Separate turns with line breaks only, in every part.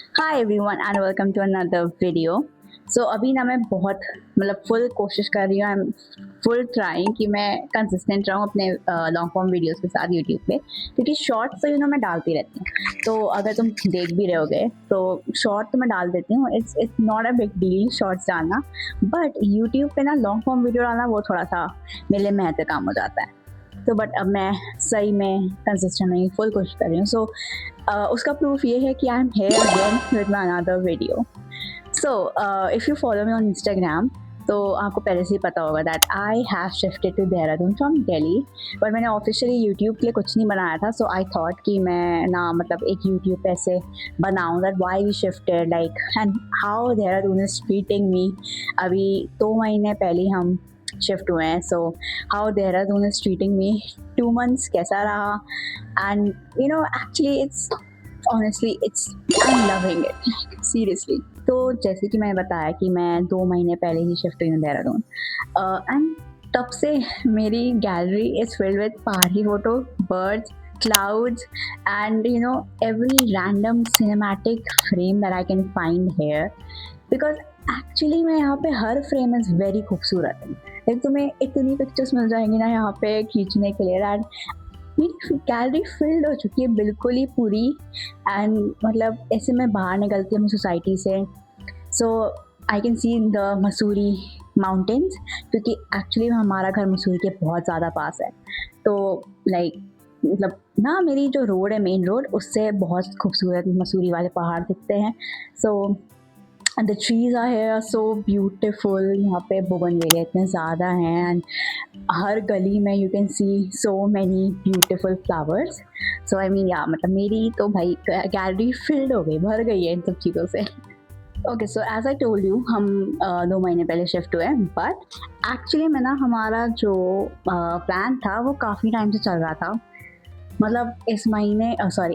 Hi everyone and welcome to another video. So अभी ना मैं बहुत फुल कोशिश कर रही हूँ, आई एम फुल ट्राइंग कि मैं कंसिस्टेंट रहूँ अपने लॉन्ग फॉर्म वीडियोस के साथ यूट्यूब पे, क्योंकि शॉर्ट्स तो मैं डालती रहती हूँ। तो अगर तुम देख भी रहोगे तो शॉर्ट तो मैं डाल देती हूँ, it's not a big deal shorts डालना, बट यूट्यूब पे ना लॉन्ग फॉर्म वीडियो डालना वो थोड़ा सा मेरे लिए महत्व काम हो जाता है। तो बट अब मैं सही में कंसिस्टेंट नहीं, फुल कोशिश कर रही हूँ। सो उसका प्रूफ ये है कि I am here again with my another video. So if you follow me on Instagram तो आपको पहले से ही पता होगा that I have shifted to Dehradun from Delhi. पर मैंने ऑफिशियली यूट्यूब के लिए कुछ नहीं बनाया था, सो आई थॉट कि मैं ना एक यूट्यूब पे ऐसे बनाऊँ that why we shifted like and how Dehradun is treating me. अभी 2 महीने पहले हम शिफ्ट हुए हैं, so how Dehradun is treating me, 2 months कैसा रहा। And actually it's honestly it's I am loving it seriously. तो जैसे कि मैंने बताया कि मैं 2 महीने पहले ही शिफ्ट हुई हूँ देहरादून, एंड तब से मेरी गैलरी इज फिल्ड विद पहाड़ी photo, birds, clouds, and every random cinematic frame that I can find here, because actually मैं यहाँ पे हर फ्रेम इज़ वेरी खूबसूरत है। लाइक तुम्हें इतनी पिक्चर्स मिल जाएंगी ना यहाँ पे खींचने के लिए, दैट मेरी गैलरी फिल्ड हो चुकी है बिल्कुल ही पूरी। एंड ऐसे मैं बाहर निकलती हूँ सोसाइटी से, so I can see the Mussoorie mountains, क्योंकि एक्चुअली हमारा घर मसूरी के बहुत ज़्यादा पास है। तो लाइक ना मेरी जो रोड है, मेन रोड, उससे बहुत खूबसूरत मसूरी वाले पहाड़ दिखते हैं। So the trees are here so beautiful, यहाँ पे बोगनवेलिया इतने ज़्यादा हैं, एंड हर गली में you can see so many beautiful flowers. So I mean या मेरी तो भाई गैलरी फिल्ड हो गई, भर गई है इन सब चीज़ों से। Okay, so as I told you, हम 2 महीने पहले शिफ्ट हुए, बट एक्चुअली में ना हमारा जो प्लान था वो काफ़ी टाइम से चल रहा था। इस महीने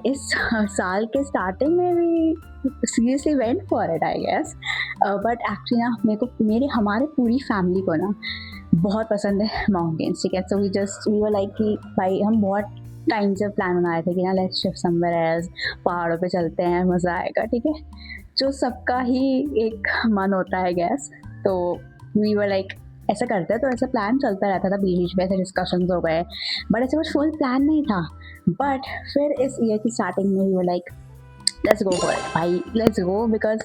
इस साल के स्टार्टिंग में भी seriously went for it I guess, but actually ना हमारे पूरी फैमिली को ना बहुत पसंद है माउंटेन्स, ठीक है। सो वी वर लाइक कि भाई हम बहुत टाइम से प्लान बना रहे थे कि ना लेट्स शिफ्ट समवेयर एल्स, पहाड़ों पे चलते हैं, मज़ा आएगा, ठीक है, जो सबका ही एक मन होता है गैस। तो वी वर लाइक ऐसा करते हैं, तो ऐसा प्लान चलता रहता था, बीच बीच में ऐसे डिस्कशंस हो गए, बट ऐसे कुछ फुल प्लान नहीं था। बट फिर इस ईयर की स्टार्टिंग में we were like let's go for it bhai, let's go, because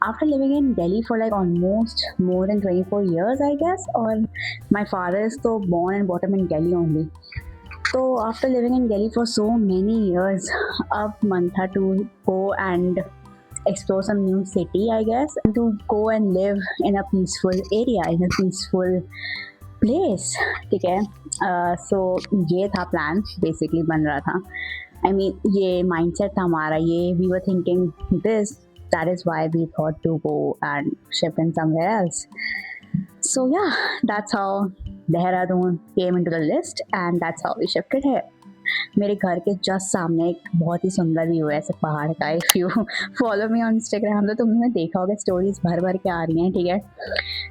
after living in Delhi for like almost more than 24 years I guess, or my father is so born and brought up in Delhi only, so after living in Delhi for so many years, अब मन था to go and explore some new city I guess, and to go and live in a peaceful area, in a peaceful place, ठीक है। सो ये था plan basically बन रहा था, आई मीन ये माइंडसेट था हमारा, ये we were thinking this, that is why we thought to go and shift in somewhere else. So yeah, that's how Dehradun came into the list and that's how we shifted here. मेरे घर के just सामने एक बहुत ही सुंदर view है ऐसे पहाड़ का। If you follow me on Instagram तो तुमने देखा होगा, स्टोरीज भर भर के आ रही हैं, ठीक है।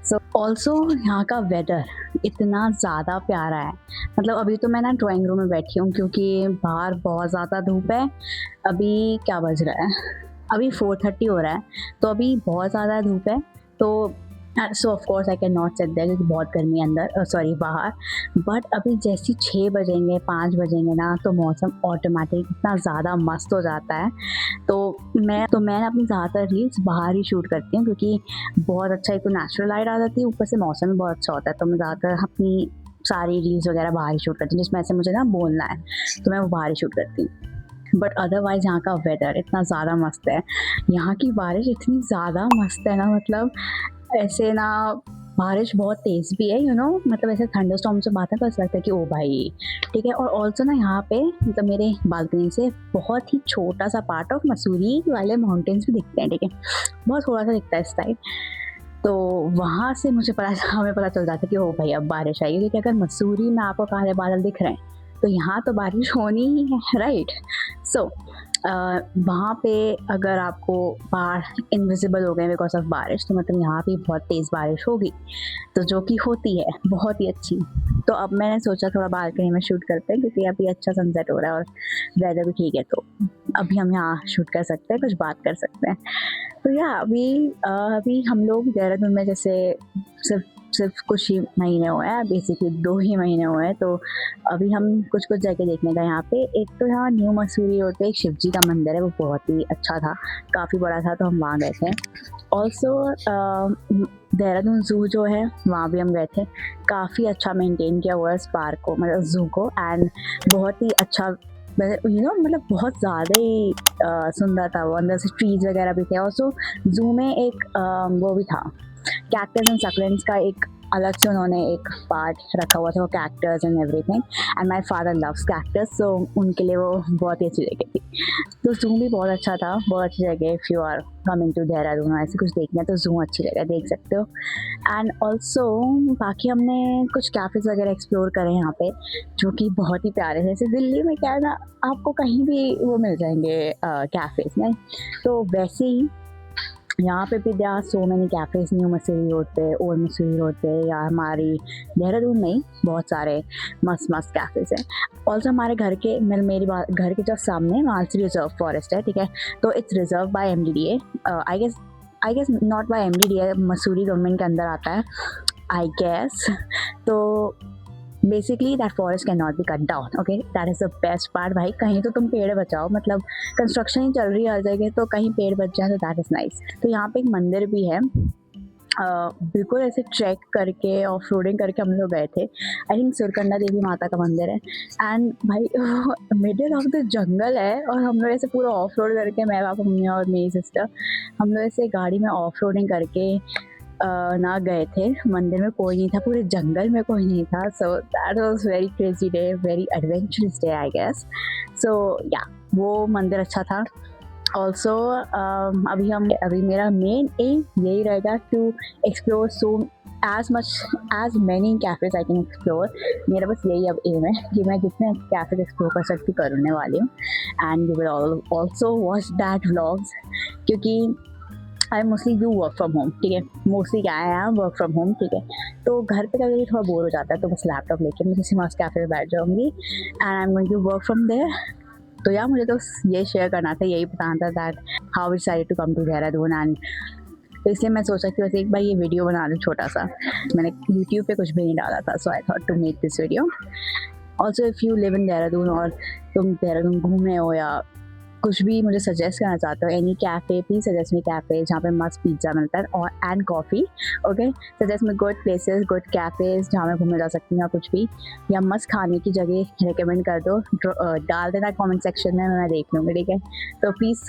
सो ऑल्सो यहाँ का वेदर इतना ज़्यादा प्यारा है, अभी तो मैं ना ड्राइंग रूम में बैठी हूँ क्योंकि बाहर बहुत ज़्यादा धूप है। अभी क्या बज रहा है, अभी 4:30 हो रहा है, तो अभी बहुत ज़्यादा धूप है। तो so of course I can not sit there क्योंकि बहुत गर्मी है अंदर, सॉरी बाहर। बट अभी जैसे 6 बजेंगे 5 बजेंगे ना, तो मौसम ऑटोमेटिक इतना ज़्यादा मस्त हो जाता है। तो मैं ना अपनी ज़्यादातर रील्स बाहर ही शूट करती हूँ, क्योंकि बहुत अच्छा, एक तो नेचुरल लाइट आ जाती है, ऊपर से मौसम भी बहुत अच्छा होता है। तो मैं ज़्यादातर अपनी सारी रील्स वगैरह बाहर ही शूट करती हूँ, जिसमें ऐसे मुझे ना बोलना है तो मैं वो बाहर ही शूट करती हूँ। बट अदरवाइज़ यहाँ का वेदर इतना ज़्यादा मस्त है, यहाँ की बारिश इतनी ज़्यादा मस्त है ना, ऐसे ना बारिश बहुत तेज़ भी है, ऐसे थंडर स्टॉर्म से बात है तो ऐसा लगता है कि ओ भाई, ठीक है। और ऑल्सो ना यहाँ पे मेरे बालकनी से बहुत ही छोटा सा पार्ट ऑफ मसूरी वाले माउंटेन्स भी दिखते हैं, ठीक है, बहुत थोड़ा सा दिखता है इस साइड। तो वहाँ से हमें पता चल जाता है कि ओ भाई अब बारिश आएगी, क्योंकि अगर मसूरी में आपको काले बादल दिख रहे हैं तो यहाँ तो बारिश होनी ही है, राइट। सो वहाँ पे अगर आपको पहाड़ इनविजिबल हो गए बिकॉज ऑफ बारिश, तो मतलब यहाँ भी बहुत तेज़ बारिश होगी, तो जो कि होती है बहुत ही अच्छी। तो अब मैंने सोचा थोड़ा बालकनी में शूट करते हैं, क्योंकि अभी अच्छा सनसेट हो रहा है और वेदर भी ठीक है, तो अभी हम यहाँ शूट कर सकते हैं, कुछ बात कर सकते हैं। तो या अभी हम लोग देहरादून में जैसे सिर्फ कुछ ही महीने हुए हैं, बेसिकली 2 ही महीने हुए हैं, तो अभी हम कुछ जगह देखने गए यहाँ पे। एक तो यहाँ न्यू मसूरी रोड पे एक शिव जी का मंदिर है, वो बहुत ही अच्छा था, काफ़ी बड़ा था, तो हम वहाँ गए थे। ऑल्सो देहरादून ज़ू जो है वहाँ भी हम गए थे, काफ़ी अच्छा मेंटेन किया हुआ है इस पार्क को, मतलब ज़ू को, एंड बहुत ही अच्छा, मतलब बहुत ज़्यादा ही सुंदर था वो, अंदर से ट्रीज वगैरह भी थे। ऑल्सो ज़ू में एक वो भी था, कैक्टस एंड सक्लेंट्स का एक अलग से उन्होंने एक पार्ट रखा हुआ था, वो cactus and everything, and my father loves cactus, so उनके लिए वो बहुत ही अच्छी जगह थी। तो ज़ू भी बहुत अच्छा था, बहुत अच्छी जगह। If you are coming to Dehradun, ऐसे कुछ देखना है तो ज़ू अच्छी जगह, देख सकते हो। एंड ऑल्सो बाकी हमने कुछ कैफ़ेज़ वगैरह एक्सप्लोर करे यहाँ पे, जो कि बहुत ही प्यारे हैं। जैसे दिल्ली में क्या है ना, आपको कहीं भी वो मिल जाएंगे कैफ़ेज़ में, तो वैसे ही यहाँ पे भी there are so many cafes, new Mussoorie road पे, ओल्ड मसूरी रोड पे, या हमारी देहरादून में ही बहुत सारे मस्त कैफ़ेज़ हैं। ऑल्सो हमारे घर के, मेरी बात, घर के जस्ट सामने मानसी रिजर्व फॉरेस्ट है, ठीक है, तो it's reserve by MDDA, I guess not by MDDA, Mussoorie government के अंदर आता है आई गेस। तो basically that forest can not be cut down, okay, that is the best part. भाई कहीं तो तुम पेड़ बचाओ, मतलब कंस्ट्रक्शन ही चल रही है हर जगह, तो कहीं पेड़ बच जाए तो दैट इज़ नाइस। तो यहाँ पे एक मंदिर भी है, बिल्कुल ऐसे ट्रैक करके ऑफ रोडिंग करके हम लोग गए थे। आई थिंक सुरकंडा देवी माता का मंदिर है, एंड भाई मिडिल ऑफ द जंगल है, और हम लोग ऐसे पूरा ऑफ रोड करके, मैं पापा मम्मी और मेरी सिस्टर, हम लोग ऐसे गाड़ी में ऑफ रोडिंग करके ना गए थे। मंदिर में कोई नहीं था, पूरे जंगल में कोई नहीं था, so that was very crazy day, very adventurous day I guess. So yeah वो मंदिर अच्छा था। ऑल्सो अभी मेरा मेन एम यही रहेगा to explore so as many cafes I can explore. मेरा बस यही अब एम है कि मैं जितने कैफ़ेज एक्सप्लोर कर सकती करने वाली हूँ, and you will also watch that vlogs, क्योंकि I mostly do work from home, ठीक है, मोस्टली क्या है वर्क फ्रॉम होम, ठीक है, तो घर पे कभी थोड़ा बोर हो जाता है, तो बस लैपटॉप लेके मैं किसी मस्त कैफ़े में बैठ जाऊँगी, and I am going to work from there. तो यार मुझे तो ये शेयर करना था, यही बताना था that how we decided to come to Dehradun, and तो इसलिए मैं सोचा कि बस एक बार ये वीडियो बना लूँ छोटा सा। मैंने यूट्यूब पे कुछ भी नहीं डाला था, so I thought to make this video. Also if you live in Dehradun और तुम देहरादून घूमे हो, या कुछ भी मुझे सजेस्ट करना चाहते हो, any cafe, please suggest me cafe जहाँ पे मस्त पिज़्ज़ा मिलता है और and coffee, okay, suggest me good places, good cafes जहाँ मैं घूमने जा सकती हूँ, या कुछ भी, या मस्त खाने की जगह रिकमेंड कर दो, डाल देना कमेंट सेक्शन में, मैं देख लूँगी, ठीक है। तो प्लीज़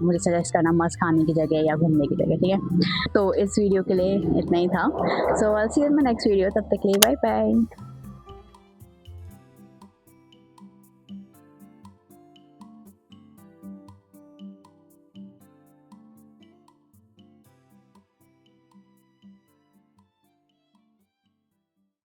मुझे सजेस्ट करना मस्त खाने की जगह या घूमने की जगह, ठीक है। तो इस वीडियो के लिए इतना ही था, so I will see you in my next video, तब तक के लिए बाय बाय।